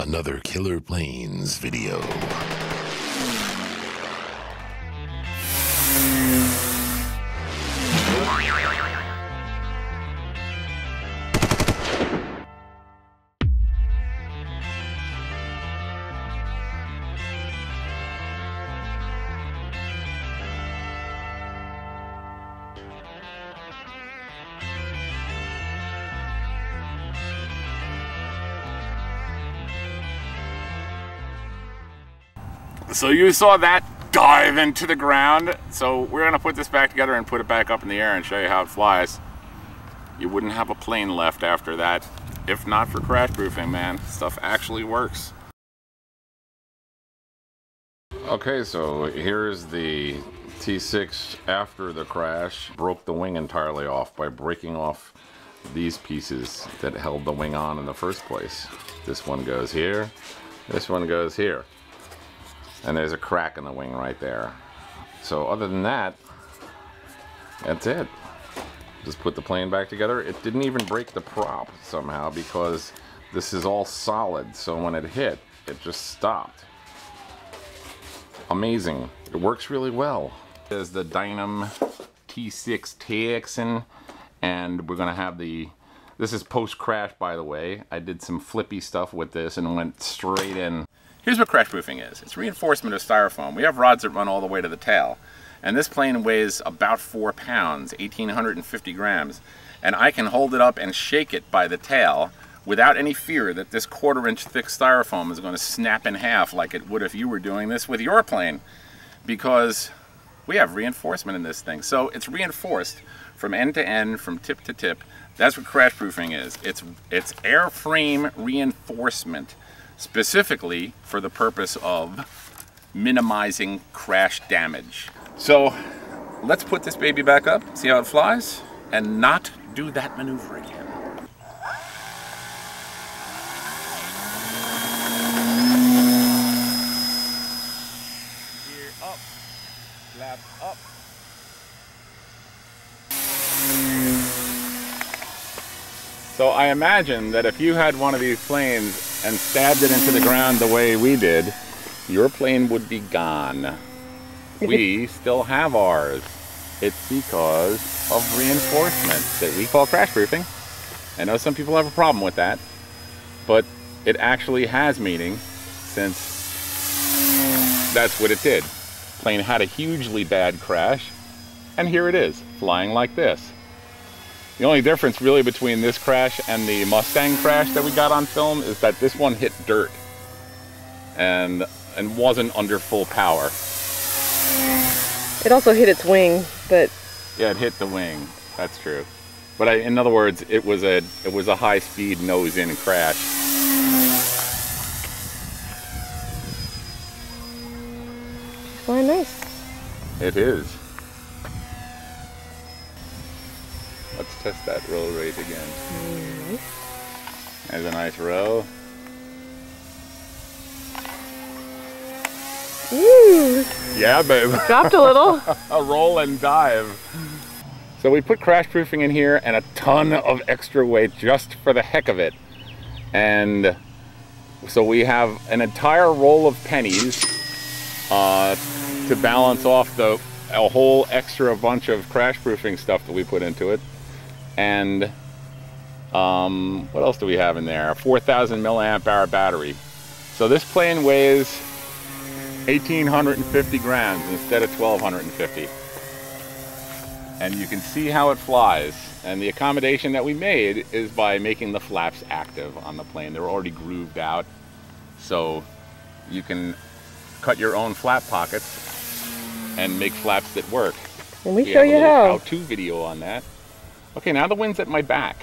another Killer Planes video. So you saw that dive into the ground. So we're gonna put this back together and put it back up in the air and show you how it flies. You wouldn't have a plane left after that if not for crash proofing, man. Stuff actually works. Okay, so here's the T6 after the crash. Broke the wing entirely off by breaking off these pieces that held the wing on in the first place. This one goes here, this one goes here. And there's a crack in the wing right there. So other than that, that's it. Just put the plane back together. It didn't even break the prop somehow because this is all solid. So when it hit, it just stopped. Amazing. It works really well. There's the Dynam T6 Texan, and we're gonna have the, this is post-crash by the way. I did some flippy stuff with this and went straight in. Here's what crash proofing is. It's reinforcement of styrofoam. We have rods that run all the way to the tail. And this plane weighs about 4 pounds, 1,850 grams. And I can hold it up and shake it by the tail without any fear that this 1/4-inch thick styrofoam is going to snap in half like it would if you were doing this with your plane. Because we have reinforcement in this thing. So it's reinforced from end to end, from tip to tip. That's what crash proofing is. It's airframe reinforcement, specifically for the purpose of minimizing crash damage. So let's put this baby back up, see how it flies, and not do that maneuver again. Gear up, flaps up. So I imagine that if you had one of these planes and stabbed it into the ground the way we did, your plane would be gone. We still have ours. It's because of reinforcement that we call crash proofing. I know some people have a problem with that, but it actually has meaning since that's what it did. Plane had a hugely bad crash, and here it is, flying like this. The only difference really between this crash and the Mustang crash that we got on film is that this one hit dirt and wasn't under full power. It also hit its wing, but yeah, it hit the wing. That's true. But in other words, it was a high-speed nose-in crash. She's flying nice. It is. Let's test that roll rate again. There's a nice row. Ooh. Yeah, babe. Dropped a little. A roll and dive. So we put crash proofing in here and a ton of extra weight just for the heck of it. And so we have an entire roll of pennies to balance off a whole extra bunch of crash proofing stuff that we put into it. And what else do we have in there? A 4,000 milliamp hour battery. So this plane weighs 1,850 grams instead of 1,250. And you can see how it flies. And the accommodation that we made is by making the flaps active on the plane. They're already grooved out. So you can cut your own flap pockets and make flaps that work. And we show you how. How-to video on that. Okay, now the wind's at my back.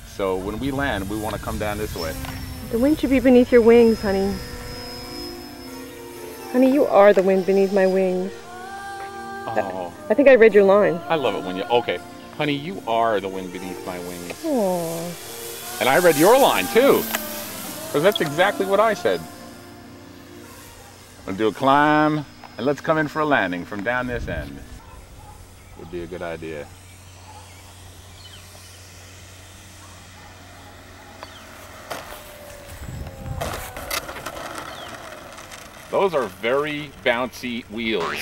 So when we land, we want to come down this way. The wind should be beneath your wings, honey. Honey, you are the wind beneath my wings. Oh. I think I read your line. I love it when you, okay. Honey, you are the wind beneath my wings. Aww. And I read your line too. Because that's exactly what I said. I'm gonna do a climb, and let's come in for a landing from down this end. Would be a good idea. Those are very bouncy wheels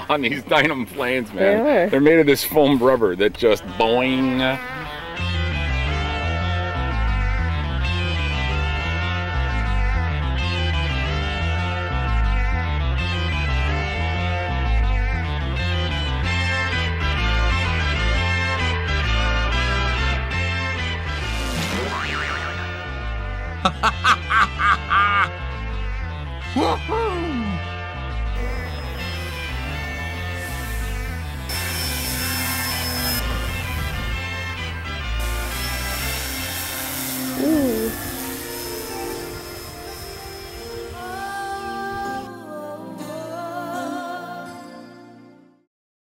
on these Dynam planes, man. They are. They're made of this foam rubber that just boing.